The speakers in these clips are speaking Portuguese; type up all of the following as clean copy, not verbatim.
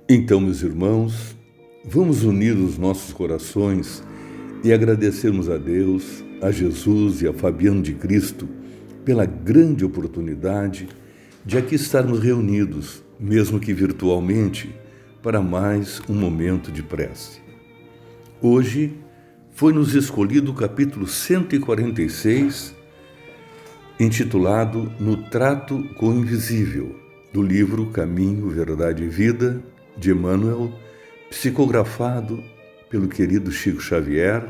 Então, meus irmãos, vamos unir os nossos corações e agradecermos a Deus, a Jesus e a Fabiano de Cristo pela grande oportunidade de aqui estarmos reunidos, mesmo que virtualmente, para mais um momento de prece. Hoje foi-nos escolhido o capítulo 146, intitulado No Trato com o Invisível, do livro Caminho, Verdade e Vida, de Emmanuel, psicografado pelo querido Chico Xavier,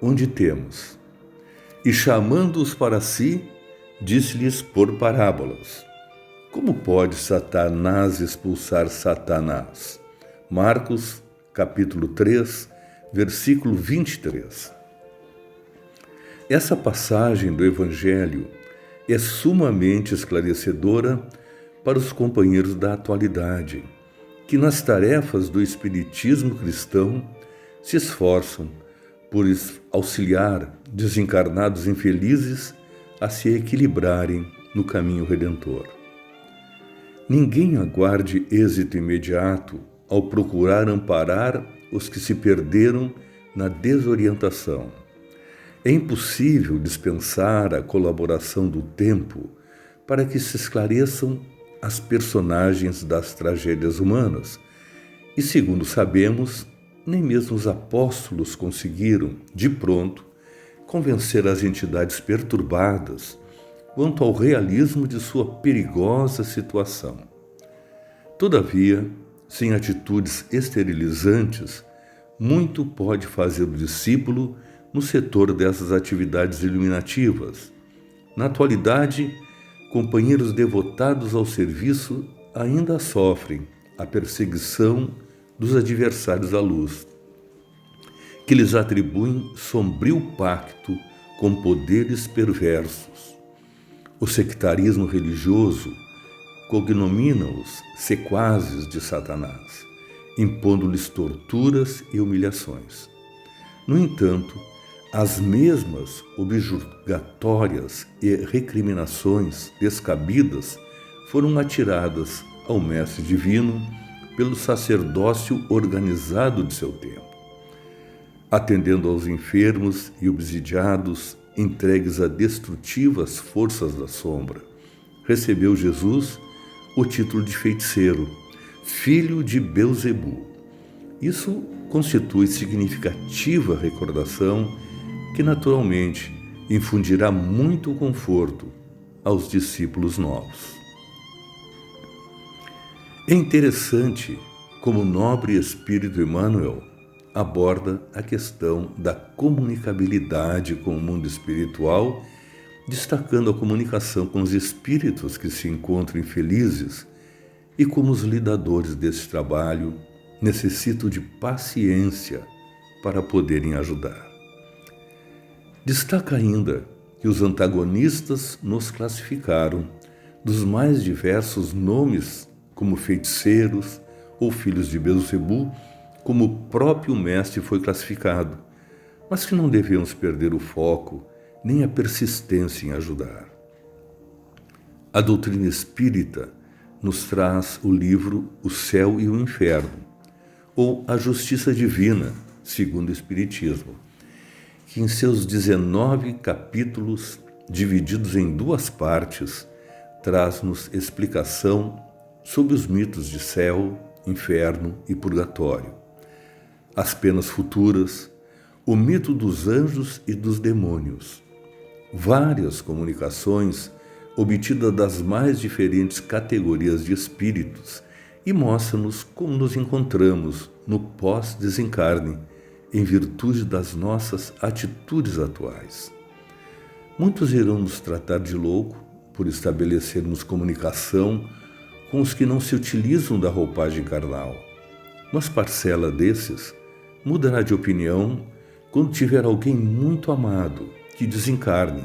onde temos: E chamando-os para si, disse-lhes por parábolas. Como pode Satanás expulsar Satanás? Marcos, capítulo 3, versículo 23. Essa passagem do Evangelho é sumamente esclarecedora para os companheiros da atualidade, que nas tarefas do espiritismo cristão se esforçam por auxiliar desencarnados infelizes a se equilibrarem no caminho redentor. Ninguém aguarde êxito imediato ao procurar amparar os que se perderam na desorientação. É impossível dispensar a colaboração do tempo para que se esclareçam as personagens das tragédias humanas. E, segundo sabemos, nem mesmo os apóstolos conseguiram, de pronto, convencer as entidades perturbadas quanto ao realismo de sua perigosa situação. Todavia, sem atitudes esterilizantes, muito pode fazer o discípulo no setor dessas atividades iluminativas. Na atualidade, companheiros devotados ao serviço ainda sofrem a perseguição dos adversários da luz, que lhes atribuem sombrio pacto com poderes perversos. O sectarismo religioso cognomina-os sequazes de Satanás, impondo-lhes torturas e humilhações. No entanto, as mesmas objurgatórias e recriminações descabidas foram atiradas ao Mestre Divino pelo sacerdócio organizado de seu tempo. Atendendo aos enfermos e obsidiados, entregues a destrutivas forças da sombra, recebeu Jesus o título de feiticeiro, filho de Belzebu. Isso constitui significativa recordação que naturalmente infundirá muito conforto aos discípulos novos. É interessante como o nobre espírito Emmanuel aborda a questão da comunicabilidade com o mundo espiritual, destacando a comunicação com os espíritos que se encontram infelizes e como os lidadores desse trabalho necessitam de paciência para poderem ajudar. Destaca ainda que os antagonistas nos classificaram dos mais diversos nomes como feiticeiros ou filhos de Belzebu, como o próprio Mestre foi classificado, mas que não devemos perder o foco nem a persistência em ajudar. A doutrina espírita nos traz o livro O Céu e o Inferno, ou A Justiça Divina, segundo o Espiritismo, que em seus 19 capítulos, divididos em duas partes, traz-nos explicação sobre os mitos de céu, inferno e purgatório, as penas futuras, o mito dos anjos e dos demônios, várias comunicações obtidas das mais diferentes categorias de espíritos e mostra-nos como nos encontramos no pós-desencarne, em virtude das nossas atitudes atuais. Muitos irão nos tratar de louco por estabelecermos comunicação com os que não se utilizam da roupagem carnal, mas parcela desses mudará de opinião quando tiver alguém muito amado que desencarne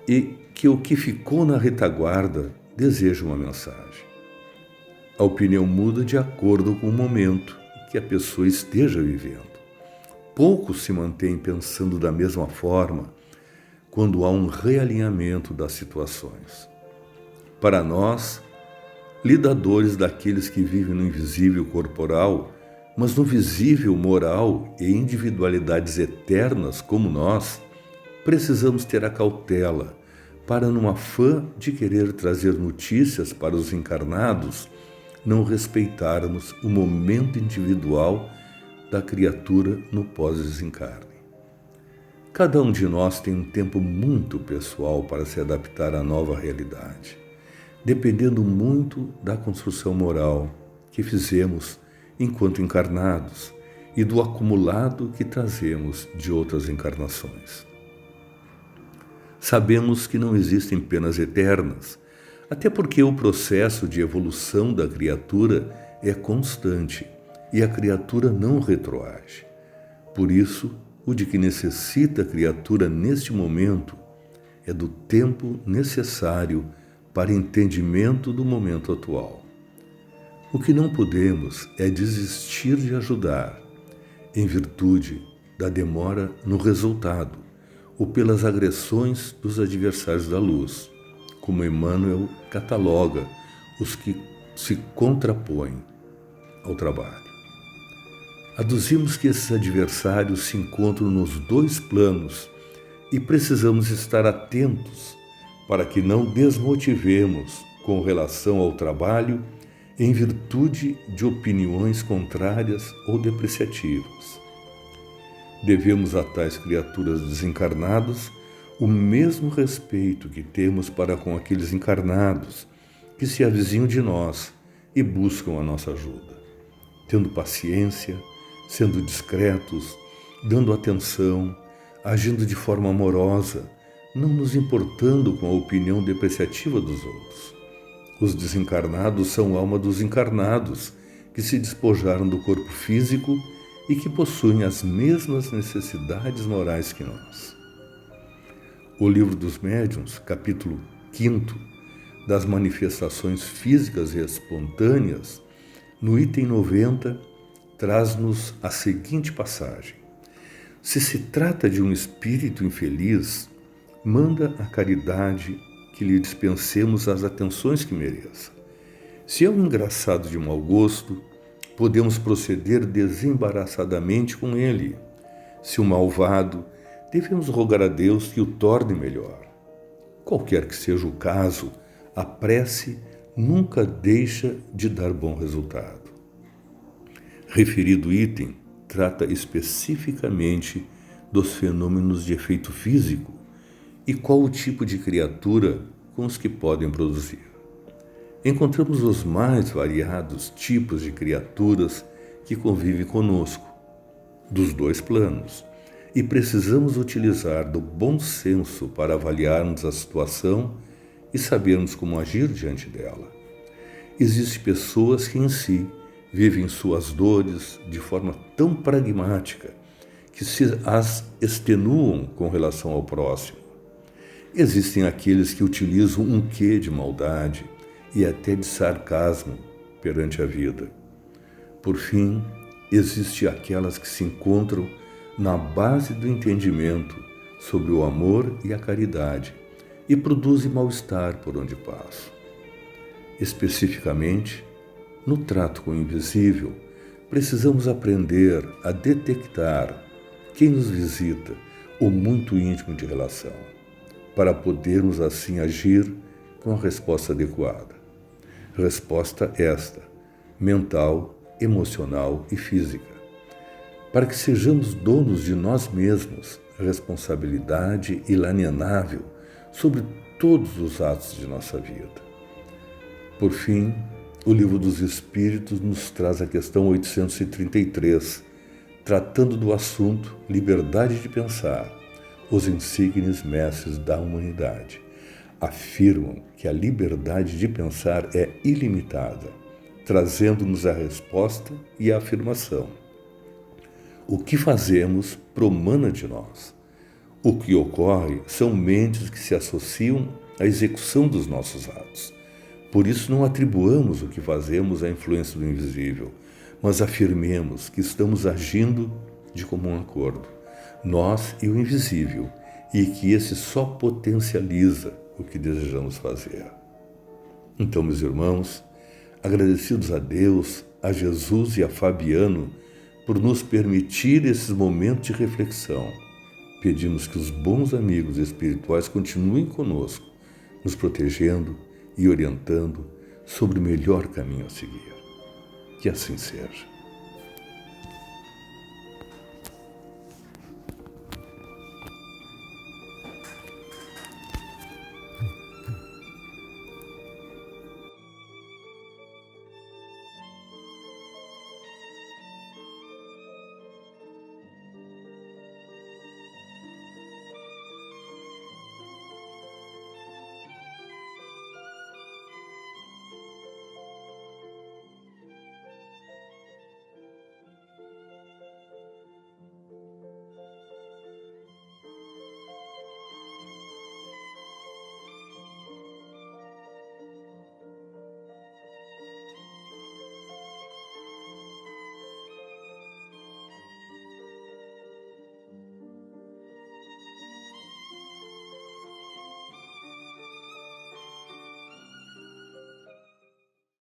e que o que ficou na retaguarda deseja uma mensagem. A opinião muda de acordo com o momento que a pessoa esteja vivendo. Poucos se mantêm pensando da mesma forma quando há um realinhamento das situações. Para nós, lidadores daqueles que vivem no invisível corporal, mas no visível moral e individualidades eternas como nós, precisamos ter a cautela para, num afã de querer trazer notícias para os encarnados, não respeitarmos o momento individual da criatura no pós-desencarne. Cada um de nós tem um tempo muito pessoal para se adaptar à nova realidade, dependendo muito da construção moral que fizemos enquanto encarnados e do acumulado que trazemos de outras encarnações. Sabemos que não existem penas eternas, até porque o processo de evolução da criatura é constante e a criatura não retroage. Por isso, o de que necessita a criatura neste momento é do tempo necessário para entendimento do momento atual. O que não podemos é desistir de ajudar, em virtude da demora no resultado ou pelas agressões dos adversários da luz, como Emmanuel cataloga os que se contrapõem ao trabalho. Aduzimos que esses adversários se encontram nos dois planos e precisamos estar atentos para que não desmotivemos com relação ao trabalho em virtude de opiniões contrárias ou depreciativas. Devemos a tais criaturas desencarnadas o mesmo respeito que temos para com aqueles encarnados que se avizinham de nós e buscam a nossa ajuda, tendo paciência, sendo discretos, dando atenção, agindo de forma amorosa, não nos importando com a opinião depreciativa dos outros. Os desencarnados são alma dos encarnados, que se despojaram do corpo físico e que possuem as mesmas necessidades morais que nós. O Livro dos Médiuns, capítulo 5, das manifestações físicas e espontâneas, no item 90, traz-nos a seguinte passagem: se se trata de um espírito infeliz, manda a caridade que lhe dispensemos as atenções que mereça. Se é um engraçado de mau gosto, podemos proceder desembaraçadamente com ele. Se um malvado, devemos rogar a Deus que o torne melhor. Qualquer que seja o caso, a prece nunca deixa de dar bom resultado. Referido item trata especificamente dos fenômenos de efeito físico e qual o tipo de criatura com os que podem produzir. Encontramos os mais variados tipos de criaturas que convivem conosco, dos dois planos, e precisamos utilizar do bom senso para avaliarmos a situação e sabermos como agir diante dela. Existem pessoas que em si vivem suas dores de forma tão pragmática que se as extenuam com relação ao próximo. Existem aqueles que utilizam um quê de maldade e até de sarcasmo perante a vida. Por fim, existem aquelas que se encontram na base do entendimento sobre o amor e a caridade e produzem mal-estar por onde passam. Especificamente, no trato com o invisível, precisamos aprender a detectar quem nos visita ou muito íntimo de relação, para podermos assim agir com a resposta adequada. Resposta esta, mental, emocional e física. Para que sejamos donos de nós mesmos, responsabilidade inalienável sobre todos os atos de nossa vida. Por fim, o Livro dos Espíritos nos traz a questão 833, tratando do assunto liberdade de pensar. Os insígnes mestres da humanidade afirmam que a liberdade de pensar é ilimitada, trazendo-nos a resposta e a afirmação. O que fazemos promana de nós. O que ocorre são mentes que se associam à execução dos nossos atos. Por isso não atribuamos o que fazemos à influência do invisível, mas afirmemos que estamos agindo de comum acordo, nós e o invisível, e que esse só potencializa o que desejamos fazer. Então, meus irmãos, Agradecidos a Deus, a Jesus e a Fabiano por nos permitir esses momentos de reflexão, pedimos que os bons amigos espirituais continuem conosco, nos protegendo e orientando sobre o melhor caminho a seguir. Que assim seja.